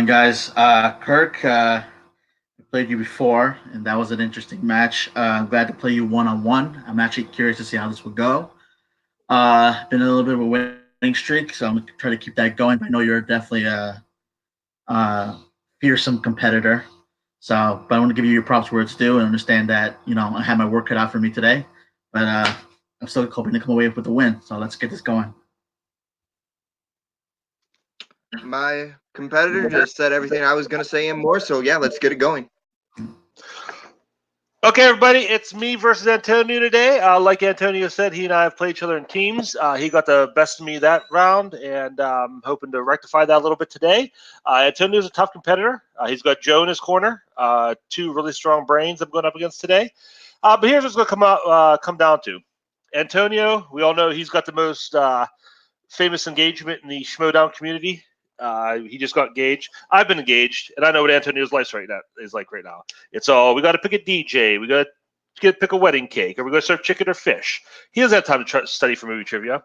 going, guys? Kirk, I played you before, and that was an interesting match. I'm glad to play you one-on-one. I'm actually curious to see how this will go. Been a little bit of a winning streak, so I'm going to try to keep that going. I know you're definitely a fearsome competitor. But I want to give you your props where it's due and understand that, I had my work cut out for me today. But I'm still hoping to come away with the win. So let's get this going. My competitor just said everything I was going to say and more, so yeah, let's get it going. Okay, everybody, it's me versus Antonio today. Like Antonio said, he and I have played each other in teams. He got the best of me that round, and I'm hoping to rectify that a little bit today. Antonio's a tough competitor. He's got Joe in his corner, two really strong brains I'm going up against today. But here's what's going to come down to. Antonio, we all know he's got the most famous engagement in the Schmodown community. He just got engaged. I've been engaged, and I know what Antonio's life is like right now. It's all, we got to pick a DJ, we got to pick a wedding cake, or we got to serve chicken or fish. He doesn't have time to study for movie trivia.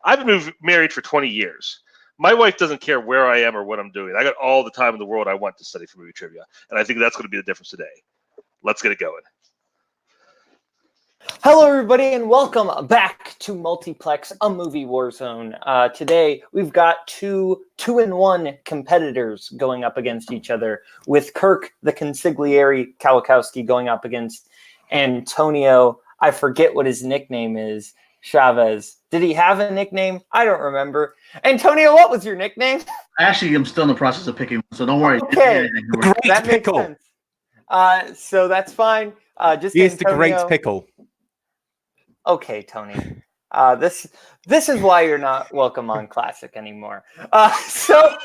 I've been married for 20 years. My wife doesn't care where I am or what I'm doing. I got all the time in the world I want to study for movie trivia, and I think that's going to be the difference today. Let's get it going. Hello, everybody, and welcome back to Multiplex, a movie Warzone. Today, we've got two-in-one competitors going up against each other, with Kirk, the Consigliere, Kowlakowski, going up against Antonio. I forget what his nickname is. Chavez. Did he have a nickname? I don't remember. Antonio, what was your nickname? Actually, I'm still in the process of picking one, so don't worry. Okay, Great pickle. Makes sense. So that's fine. He's the great pickle. Okay, Tony. This is why you're not welcome on Classic anymore. So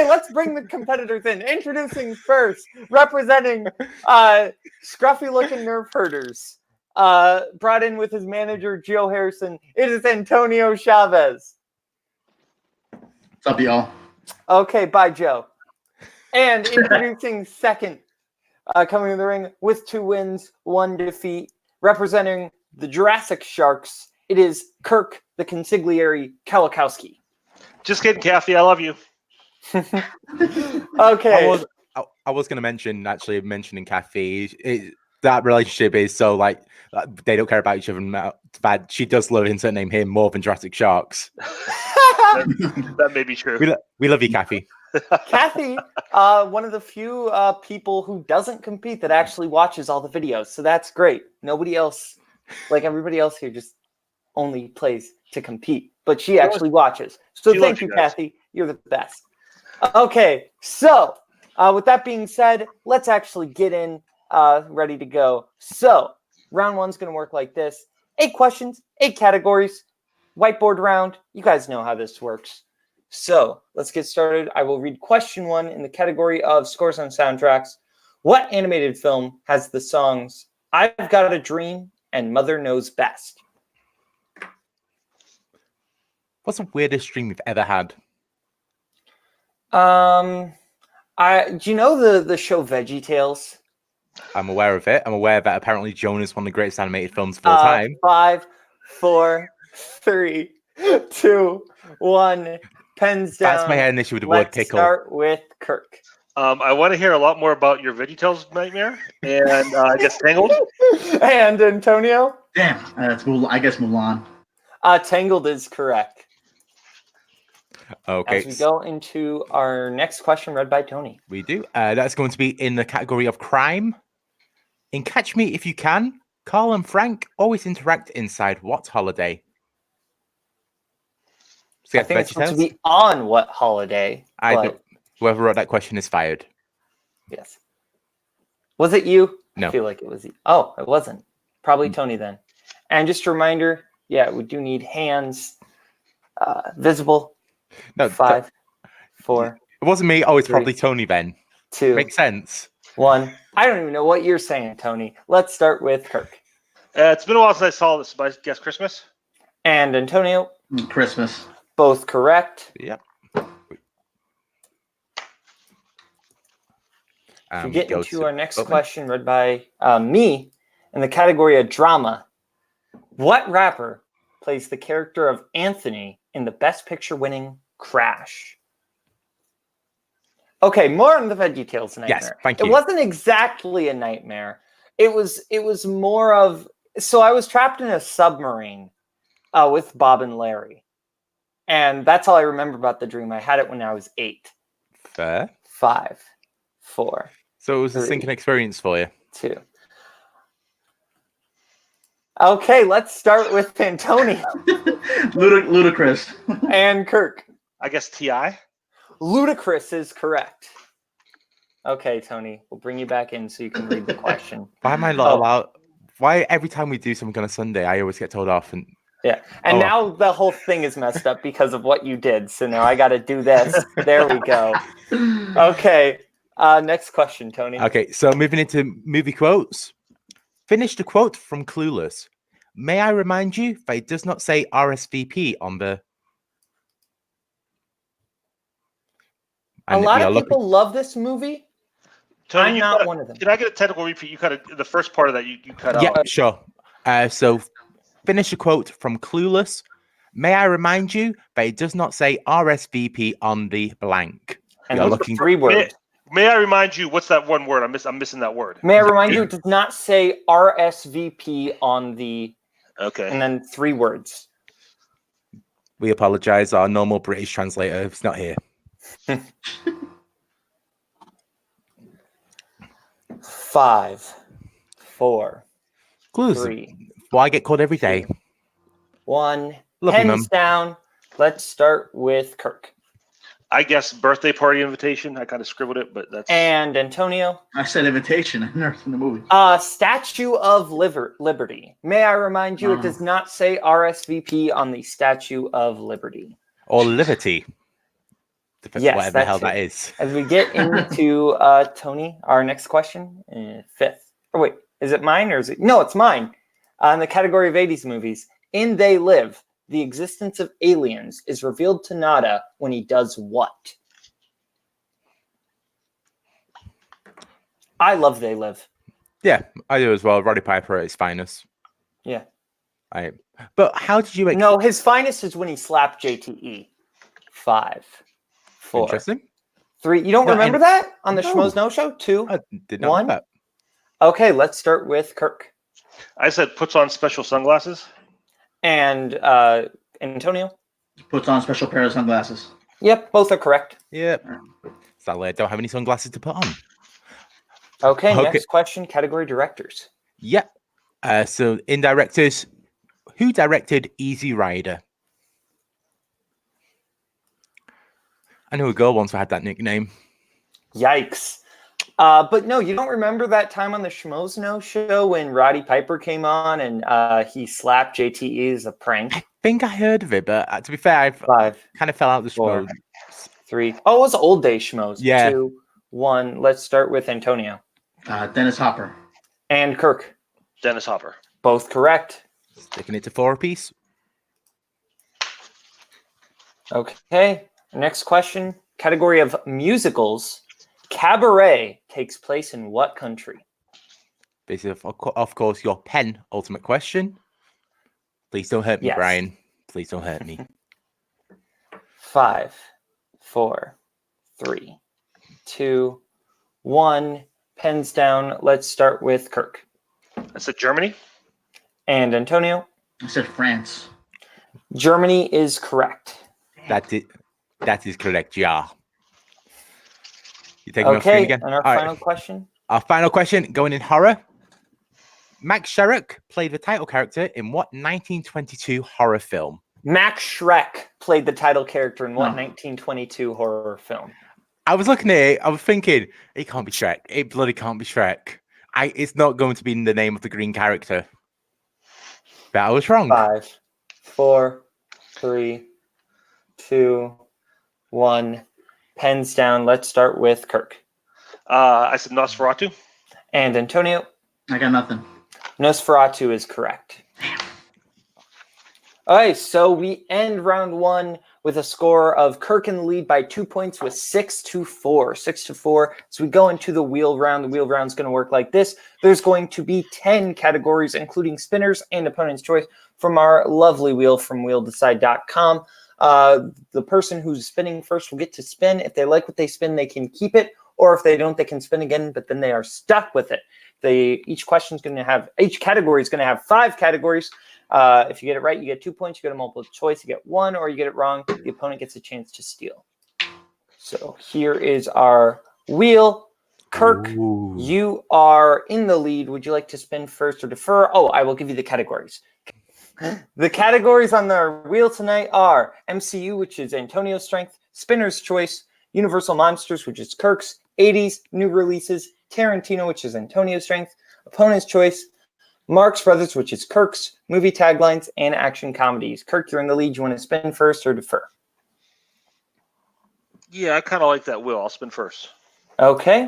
let's bring the competitors in. Introducing first, representing scruffy-looking nerf herders, brought in with his manager Joe Harrison. It is Antonio Chavez. What's up, y'all? Okay, bye, Joe. And introducing second, coming in the ring with 2 wins, 1 defeat, representing the Jurassic Sharks, it is Kirk, the Consigliere, Kowlakowski. Just kidding, Kathy. I love you. Okay. I was going to mentioning Kathy. That relationship is so, like, they don't care about each other. But she does love him to name him more than Jurassic Sharks. That may be true. We love you, Kathy. Kathy, one of the few people who doesn't compete that actually watches all the videos. So that's great. Nobody else, like everybody else here, just only plays to compete. But she actually watches. So thank you, Kathy. You're the best. Okay, so with that being said, let's actually get in ready to go. So round 1's going to work like this. 8 questions, 8 categories, whiteboard round. You guys know how this works. So let's get started. I will read question 1 in the category of scores on soundtracks. What animated film has the songs I've Got a Dream and Mother Knows Best? What's the weirdest dream you've ever had? Do you know the show VeggieTales? I'm aware of it. I'm aware that apparently Joan is one of the greatest animated films of all time. 5, 4, 3, 2, 1. Pens down. That's my head initially with the word pickle. Let's start with Kirk. I want to hear a lot more about your VeggieTales nightmare and I guess Tangled. And Antonio? Damn, that's I guess Mulan. Tangled is correct. Okay. As we go into our next question read by Tony. We do. That's going to be in the category of crime. In Catch Me If You Can, Carl and Frank always interact inside what holiday? I think it's supposed to be on what holiday? Whoever wrote that question is fired. Yes. Was it you? No. I feel like it was you. Oh, it wasn't. Probably Tony then. And just a reminder, yeah, we do need hands visible. No, 5, 4. It wasn't me. Oh, it's 3, probably Tony then. 2. Makes sense. 1. I don't even know what you're saying, Tony. Let's start with Kirk. It's been a while since I saw this, but I guess Christmas. And Antonio. Christmas. Both correct. Yep. We get into our next question read by me in the category of drama. What rapper plays the character of Anthony in the Best Picture winning Crash? Okay, more on the VeggieTales nightmare. Yes, thank you. It wasn't exactly a nightmare. It was more of, so I was trapped in a submarine with Bob and Larry. And that's all I remember about the dream. I had it when I was 8. Fair. 5, 4, So it was a 3, sinking experience for you. 2. Okay, let's start with Antonio Ludicrous. and Kirk. I guess T.I. Ludicrous is correct. Okay, Tony, we'll bring you back in so you can read the question. Why am I not allowed? Why every time we do something on a Sunday, I always get told off? And And now the whole thing is messed up because of what you did. So now I got to do this. There we go. Okay, next question, Tony. Okay, so moving into movie quotes. Finish the quote from Clueless. May I remind you that it does not say RSVP on the... A lot of people love this movie. Tony, I'm not one of them. Can I get a technical repeat? You cut the first part of that. You cut Yeah, out. sure. So finish a quote from Clueless. May I remind you that it does not say RSVP on the blank. And We are those are looking... 3 words. May I remind you? What's that one word? I'm missing that word. May I remind you, it does not say RSVP on the... Okay. And then 3 words. We apologize. Our normal British translator is not here. 5, 4, Clues. 3, Well, I get called every day. 1. Love you, Pens Mum. down. Let's start with Kirk. I guess birthday party invitation. I kind of scribbled it, but that's... And Antonio. I said invitation. I never seen the movie. Statue of Liberty. May I remind you, it does not say RSVP on the Statue of Liberty. Or Liberty. Yes, whatever the hell that is. As we get into Tony, our next question, 5th. Oh, wait, is it mine or is it? No, it's mine. In the category of 80s movies, in They Live, the existence of aliens is revealed to Nada when he does what? I love They Live. Yeah, I do as well. Roddy Piper at his finest. Yeah. But how did you... No, his finest is when he slapped JTE. 5, 4, Interesting. 3. You don't remember that on the Schmoes No Show? 2, I did not 1. know that. Okay, let's start with Kirk. I said puts on special sunglasses. And Antonio? Puts on a special pair of sunglasses. Yep, both are correct. Yep. Sadly, I don't have any sunglasses to put on. Okay, next question, category directors. Yep. So in directors, who directed Easy Rider? I know a girl once had that nickname. Yikes. But no, you don't remember that time on the Schmoes No Show when Roddy Piper came on and he slapped JTE as a prank? I think I heard of it, but to be fair, I 5, kind of fell out of the 4, Schmoes. 3. Oh, it was old day Schmoes. Yeah. 2, 1. Let's start with Antonio. Dennis Hopper. And Kirk. Dennis Hopper. Both correct. Sticking it to 4 apiece. Okay, next question, category of musicals. Cabaret takes place in what country? This is, of course, your ultimate question. Please don't hurt me, Yes. Brian. Please don't hurt me. 5, 4, 3, 2, 1. Pens down. Let's start with Kirk. I said Germany. And Antonio. I said France. Germany is correct. That is correct, yeah. You taking my screen Okay, again? and our All final right. question. Our final question, going in horror. Max Sherrock played the title character in what 1922 horror film? Max Schreck played the title character in what Oh. 1922 horror film? I was looking at it. I was thinking, it can't be Shrek. It bloody can't be Shrek. It's not going to be in the name of the green character. But I was wrong. 5, 4, 3, 2, 1. Pens down. Let's start with Kirk. I said Nosferatu. And Antonio. I got nothing. Nosferatu is correct. All right, so we end round 1 with a score of Kirk in the lead by 2 points with 6-4. 6-4. So we go into the wheel round. The wheel round is going to work like this. There's going to be 10 categories, including spinners and opponent's choice. from our lovely wheel from wheeldecide.com. The person who's spinning first will get to spin. If they like what they spin, they can keep it. Or if they don't, they can spin again, but then they are stuck with it. Each category is going to have 5 categories. If you get it right, you get 2 points. You get a multiple choice, you get 1, or you get it wrong, the opponent gets a chance to steal. So here is our wheel. Kirk, Ooh. you are in the lead. Would you like to spin first or defer? Oh, I will give you the categories. The categories on the wheel tonight are MCU, which is Antonio's strength, Spinner's choice, Universal Monsters, which is Kirk's, 80s, new releases, Tarantino, which is Antonio's strength, Opponent's choice, Marx Brothers, which is Kirk's, movie taglines, and action comedies. Kirk, you're in the lead. You want to spin first or defer? Yeah, I kind of like that wheel. I'll spin first. Okay.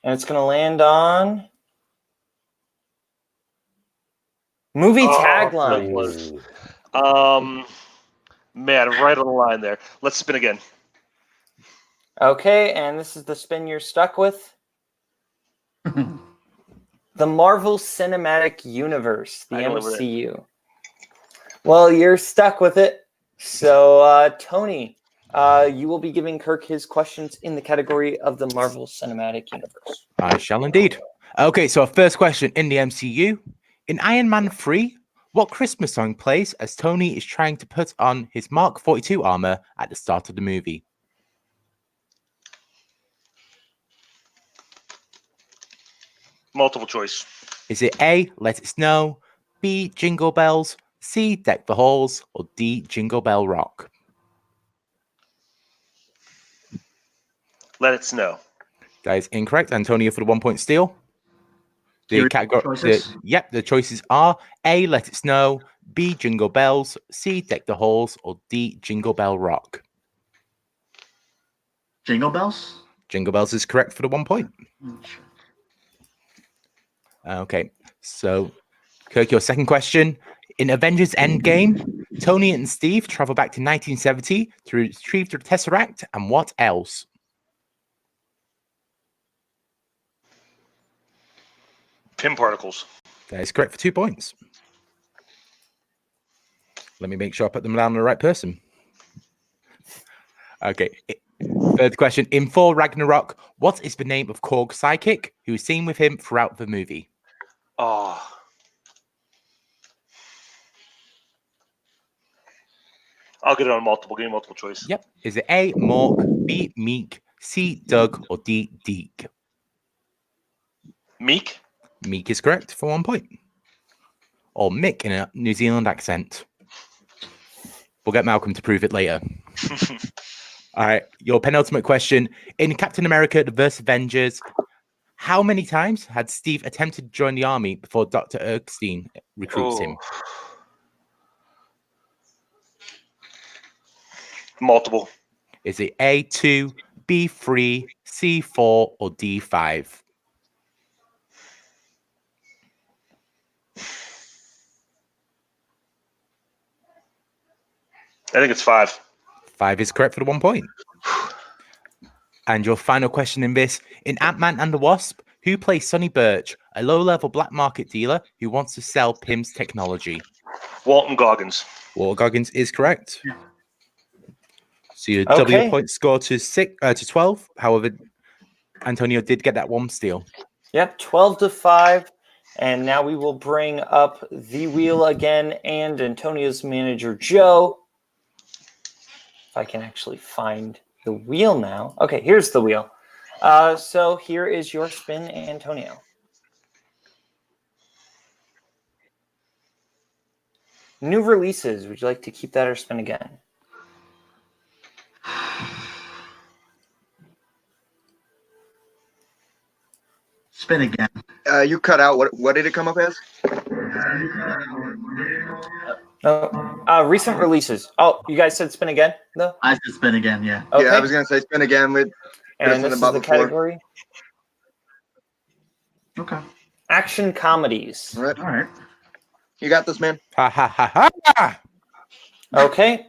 And it's going to land on movie taglines. Man, right on the line there. Let's spin again. Okay, and this is the spin you're stuck with. The Marvel Cinematic Universe, the MCU. Well, you're stuck with it. So, Tony, you will be giving Kirk his questions in the category of the Marvel Cinematic Universe. I shall indeed. Okay, so our first question in the MCU. In Iron Man 3, what Christmas song plays as Tony is trying to put on his Mark 42 armor at the start of the movie? Multiple choice. Is it A, Let It Snow, B, Jingle Bells, C, Deck the Halls, or D, Jingle Bell Rock? Let It Snow. That is incorrect. Antonio for the 1 point steal. The choices are A, Let It Snow, B, Jingle Bells, C, Deck the Halls, or D, Jingle Bell Rock. Jingle Bells? Jingle Bells is correct for the 1 point. Okay, so Kirk, your second question. In Avengers Endgame, Tony and Steve travel back to 1970 to retrieve the Tesseract, and what else? Pin particles. That is correct for 2 points. Let me make sure I put them down on the right person. Okay. Third question. In Thor Ragnarok, what is the name of Korg's sidekick who is seen with him throughout the movie? Oh. I'll get it on multiple. Give me multiple choice. Yep. Is it A, Mork, B, Meek, C, Doug, or D, Deke? Meek? Meek is correct for 1 point. Or Mick in a New Zealand accent. We'll get Malcolm to prove it later. All right. Your penultimate question. In Captain America, the Verse Avengers, how many times had Steve attempted to join the army before Dr. Erskine recruits him? Multiple. Is it A2, B3, C4, or D5? I think it's 5. 5 is correct for the 1 point. And your final question in this. In Ant-Man and the Wasp, who plays Sonny Birch, a low-level black market dealer who wants to sell Pym's technology? Walton Goggins. Walton Goggins is correct. So you double your point score to 12. However, Antonio did get that 1 steal. Yep, 12-5. And now we will bring up the wheel again and Antonio's manager, Joe. If I can actually find the wheel now. Okay, here's the wheel. So here is your spin, Antonio. New releases. Would you like to keep that or spin again? Spin again. You cut out. What did it come up as? Recent releases. Oh, you guys said spin again, though? I said spin again, yeah. Okay. Yeah, I was going to say spin again with and this is the category. Okay. Action comedies. All right. All right. You got this, man. Ha ha ha ha. Okay.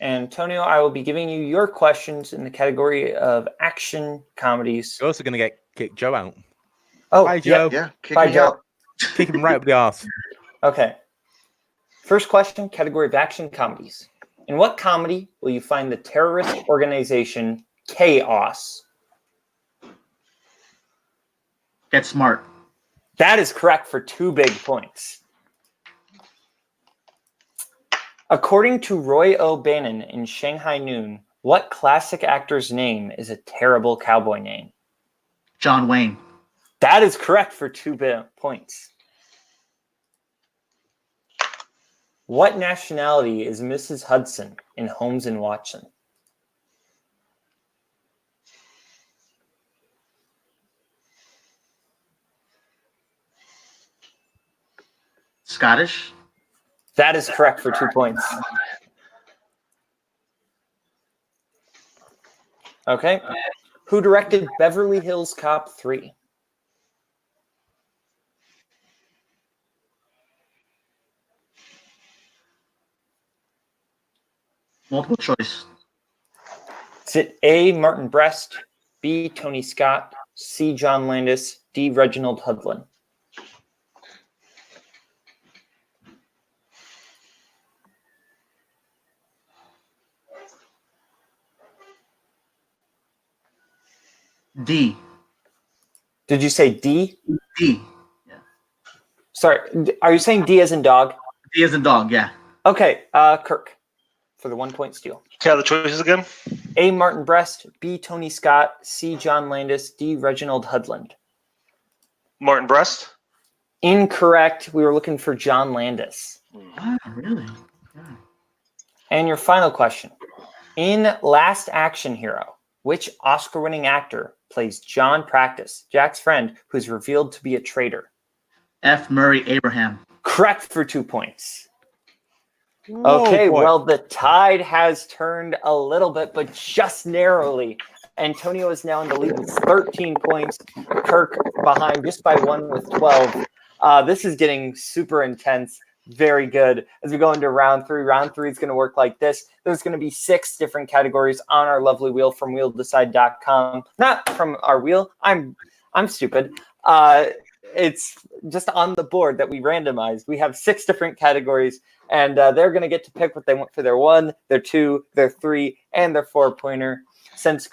Antonio, I will be giving you your questions in the category of action comedies. You're also going to kick Joe out. Oh, Bye, Joe. Yeah. Bye, Joe. Kick him right up the arse. Okay. First question, category of action comedies. In what comedy will you find the terrorist organization Chaos? Get Smart. That is correct for 2 big points. According to Roy O'Bannon in Shanghai Noon, what classic actor's name is a terrible cowboy name? John Wayne. That is correct for 2 points. What nationality is Mrs. Hudson in Holmes and Watson? Scottish. That is correct for 2 points. Okay. Who directed Beverly Hills Cop 3? Multiple choice. Is it A, Martin Brest, B, Tony Scott, C, John Landis, D, Reginald Hudlin? D. Did you say D? D. Sorry, are you saying D as in dog? D as in dog, yeah. Okay, Kirk, for the 1 point steal. Okay, the choices again. A, Martin Brest, B, Tony Scott, C, John Landis, D, Reginald Hudlin. Martin Brest. Incorrect. We were looking for John Landis. Ah, really? Yeah. And your final question. In Last Action Hero, which Oscar-winning actor plays John Practice, Jack's friend, who's revealed to be a traitor? F. Murray Abraham. Correct for 2 points. Oh, Okay, boy. well, the tide has turned a little bit, but just narrowly. Antonio is now in the lead with 13 points. Kirk behind just by 1 with 12. This is getting super intense. Very good. As we go into round 3, round 3 is going to work like this. There's going to be 6 different categories on our lovely wheel from wheeldecide.com. Not from our wheel. I'm stupid. It's just on the board that we randomized. We have 6 different categories, and they're going to get to pick what they want for their 1, their 2, their 3, and their 4-pointer. Since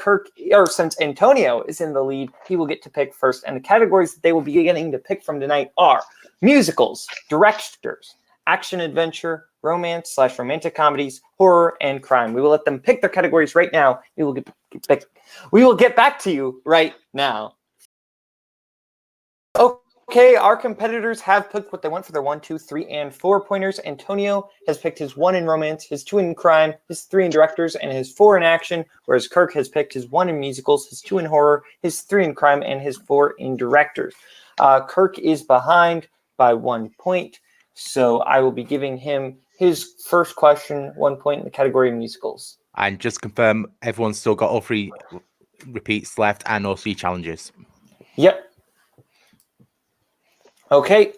Antonio is in the lead, he will get to pick first. And the categories that they will be getting to pick from tonight are musicals, directors, action adventure, romance/romantic comedies, horror, and crime. We will let them pick their categories right now. We will get back to you right now. Okay, our competitors have picked what they want for their 1, 2, 3, and 4-pointers. Antonio has picked his 1 in romance, his 2 in crime, his 3 in directors, and his 4 in action, whereas Kirk has picked his 1 in musicals, his 2 in horror, his 3 in crime, and his 4 in directors. Kirk is behind by 1 point, so I will be giving him his first question, 1 point in the category of musicals. And just confirm, everyone's still got all 3 repeats left and all 3 challenges. Yep. Okay,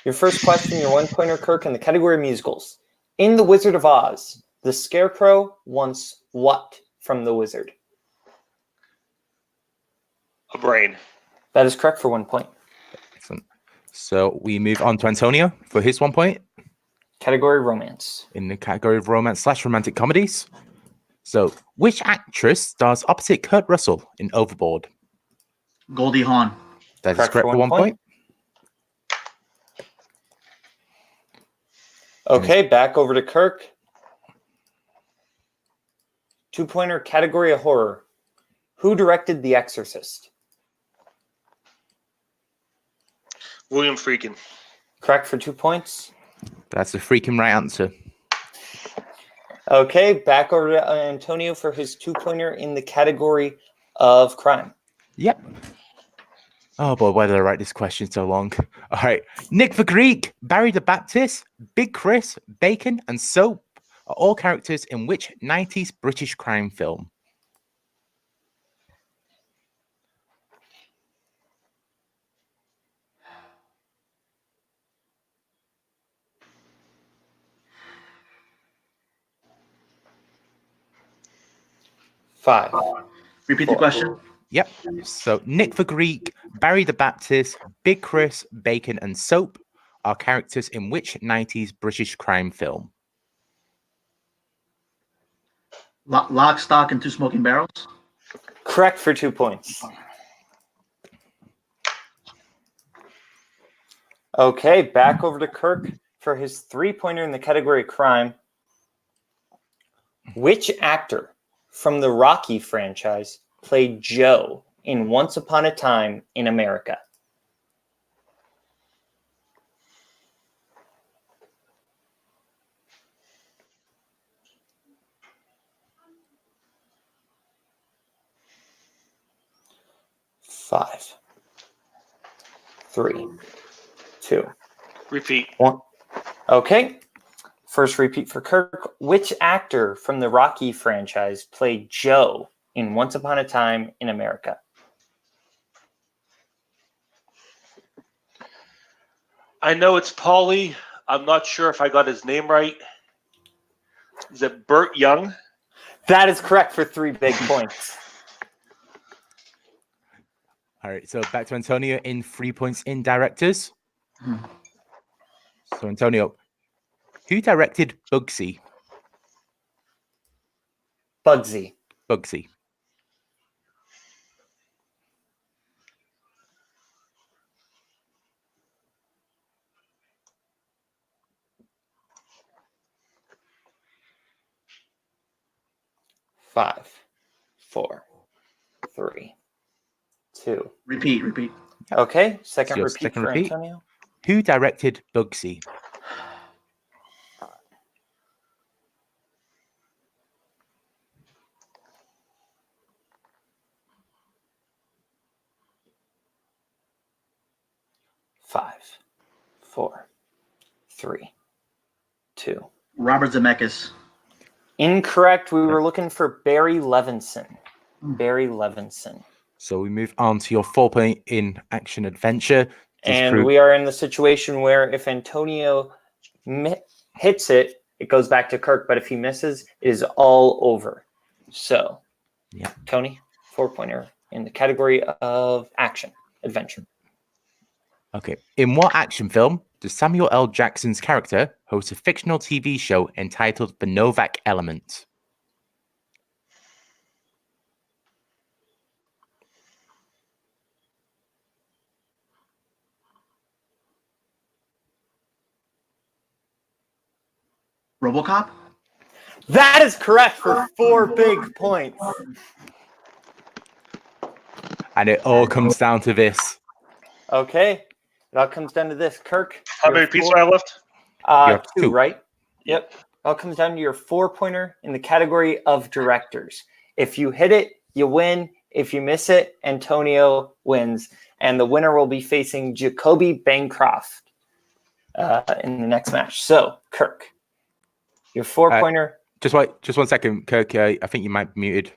your first question, your 1-pointer, Kirk, in the category of musicals. In The Wizard of Oz, the Scarecrow wants what from the wizard? A brain. That is correct for 1 point. Excellent. So we move on to Antonio for his 1 point. Category romance. In the category of romance/romantic comedies. So, which actress stars opposite Kurt Russell in Overboard? Goldie Hawn. That is correct for 1 point. Okay, back over to Kirk. 2-pointer, category of horror. Who directed The Exorcist? William Friedkin. Correct for 2 points. That's the freaking right answer. Okay, back over to Antonio for his 2-pointer in the category of crime. Yep. Oh boy, why did I write this question so long? All right. Nick the Greek, Barry the Baptist, Big Chris, Bacon, and Soap are all characters in which 90s British crime film? Five. Repeat the question. Yep. So Nick the Greek, Barry the Baptist, Big Chris, Bacon, and Soap are characters in which 90s British crime film? Lock, Stock, and Two Smoking Barrels. Correct for 2 points. Okay, back over to Kirk for his 3-pointer in the category crime. Which actor from the Rocky franchise played Joe in Once Upon a Time in America? Five, 3, 2, Repeat. 1. Okay. First repeat for Kirk. Which actor from the Rocky franchise played Joe in Once Upon a Time in America? I know it's Paulie. I'm not sure if I got his name right. Is it Burt Young? That is correct for 3 big points. All right, so back to Antonio in 3 points in directors. So, Antonio, who directed Bugsy? Bugsy. Bugsy. Five, 4, 3, 2. Repeat. Okay, second So your repeat second for repeat? Antonio. Who directed Bugsy? Five, 4, 3, 2. Robert Zemeckis. Incorrect. We were looking for Barry Levinson. Barry Levinson. So we move on to your 4-point in action adventure. And we are in the situation where if Antonio hits it, it goes back to Kirk. But if he misses, it is all over. So, yeah, Tony, 4-pointer in the category of action adventure. Okay. In what action film does Samuel L. Jackson's character host a fictional TV show entitled The Novak Element? RoboCop. That is correct for 4 big points. And it all comes down to this. Okay. It all comes down to this. Kirk. How many repeats do I have left? You have 2, 2. right? Yep. It all comes down to your 4-pointer in the category of directors. If you hit it, you win. If you miss it, Antonio wins. And the winner will be facing Jacoby Bancroft in the next match. So, Kirk, your 4-pointer. Just 1 second, Kirk. I think you might be muted.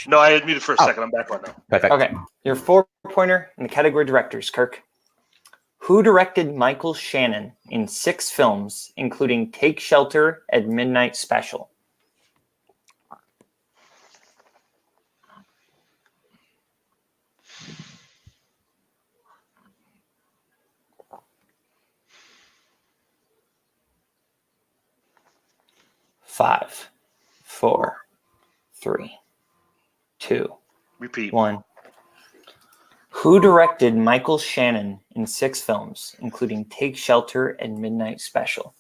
No, I had muted for a second. I'm back on now. Perfect. Okay. Your 4-pointer in the category directors, Kirk. Who directed Michael Shannon in 6 films, including Take Shelter at Midnight Special? Five, 4, 3, 2, Repeat. 1. Who directed Michael Shannon in 6 films, including Take Shelter and Midnight Special?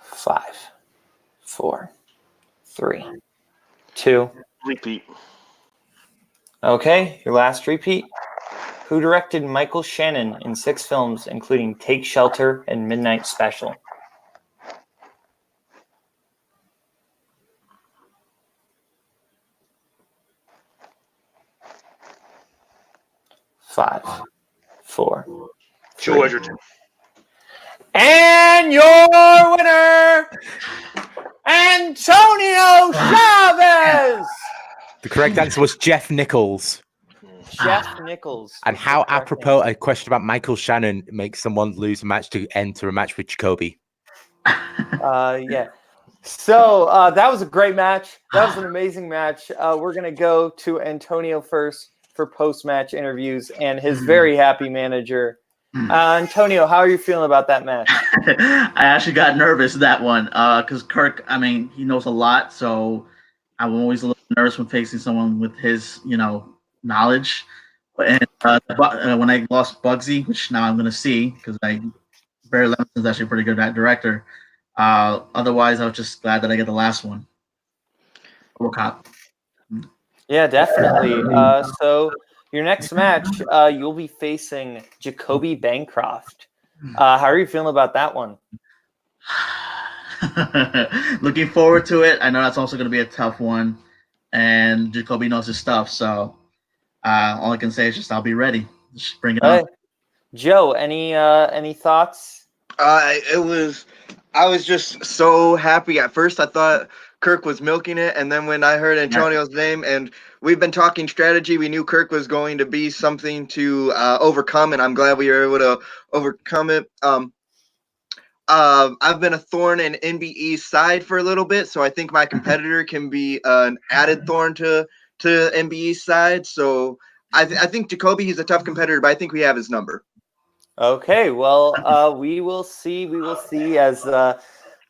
Five, 4, 3, 2. Repeat. Okay, your last repeat. Who directed Michael Shannon in 6 films, including Take Shelter and Midnight Special? Five, 4, Joe Edgerton. And your winner, Antonio Chavez! The correct answer was Jeff Nichols. Jeff Nichols. And how apropos a question about Michael Shannon makes someone lose a match to enter a match with Jacoby. Yeah. So that was a great match. That was an amazing match. We're going to go to Antonio first for post-match interviews and his very happy manager. Antonio, how are you feeling about that match? I actually got nervous that one because Kirk, I mean, he knows a lot, so I'm always a little nervous when facing someone with his, knowledge. And when I lost Bugsy, which now I'm going to see because Barry Levinson is actually a pretty good director. Otherwise, I was just glad that I get the last one. Cop. Yeah, definitely. So your next match, you'll be facing Jacoby Bancroft. How are you feeling about that one? Looking forward to it. I know that's also going to be a tough one, and Jacoby knows his stuff. So all I can say is just I'll be ready. Just bring it on. Joe, any thoughts? I was just so happy. At first, I thought Kirk was milking it, and then when I heard Antonio's name, and we've been talking strategy, we knew Kirk was going to be something to overcome, and I'm glad we were able to overcome it. I've been a thorn in NBE's side for a little bit, so I think my competitor can be an added thorn to NBE's side. So I think Jacoby, he's a tough competitor, but I think we have his number. Okay, well, we will see. We will see. As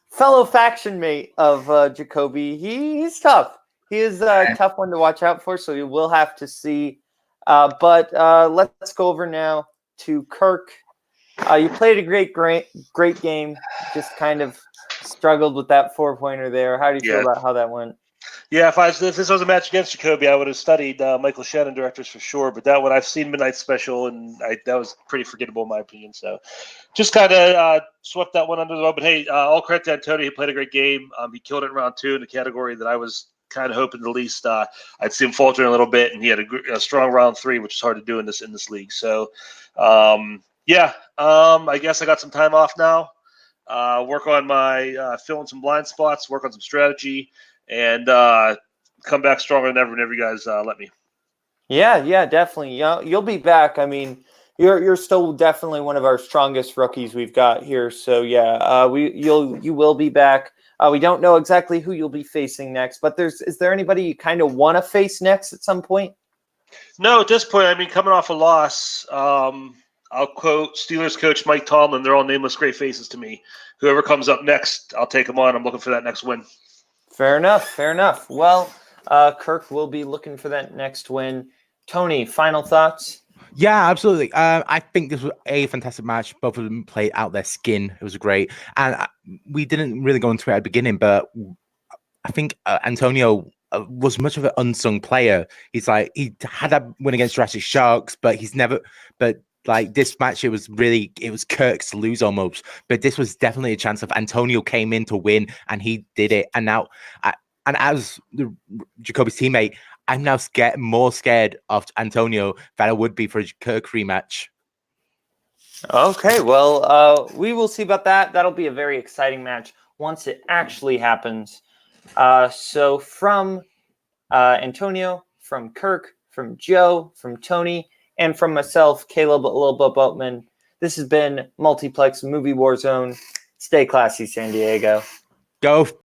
fellow faction mate of Jacoby, he's tough. He is a tough one to watch out for, so you will have to see. But let's go over now to Kirk. You played a great game. Just kind of struggled with that 4-pointer there. How do you feel about how that went? Yeah, if this was a match against Jacoby, I would have studied Michael Shannon directors for sure. But that one, I've seen Midnight Special, and that was pretty forgettable in my opinion. So just kind of swept that one under the rug. But hey, all credit to Antonio. He played a great game. He killed it in round 2 in the category that I was kind of hoping at least I'd see him faltering a little bit, and he had a strong round 3, which is hard to do in this league. So I guess I got some time off now. Work on my filling some blind spots, work on some strategy, and come back stronger than ever whenever you guys let me. Yeah, definitely. You'll be back. I mean, you're still definitely one of our strongest rookies we've got here. So yeah, you will be back. We don't know exactly who you'll be facing next, but is there anybody you kind of want to face next at some point? No, at this point, I mean, coming off a loss, I'll quote Steelers coach Mike Tomlin. They're all nameless great faces to me. Whoever comes up next, I'll take them on. I'm looking for that next win. Fair enough. Well, Kirk will be looking for that next win. Tony, final thoughts? Yeah, absolutely. I think this was a fantastic match. Both of them played out their skin. It was great. And we didn't really go into it at the beginning, but I think Antonio was much of an unsung player. He had that win against Jurassic Sharks, but like this match, it was Kirk's to lose almost. But this was definitely a chance of Antonio came in to win, and he did it. And now, and as Jacoby's teammate, I'm now more scared of Antonio than I would be for a Kirk rematch. Okay, well, we will see about that. That'll be a very exciting match once it actually happens. So from Antonio, from Kirk, from Joe, from Tony, and from myself, Kaleb Boatman, this has been Multiplex Movie Warzone. Stay classy, San Diego. Go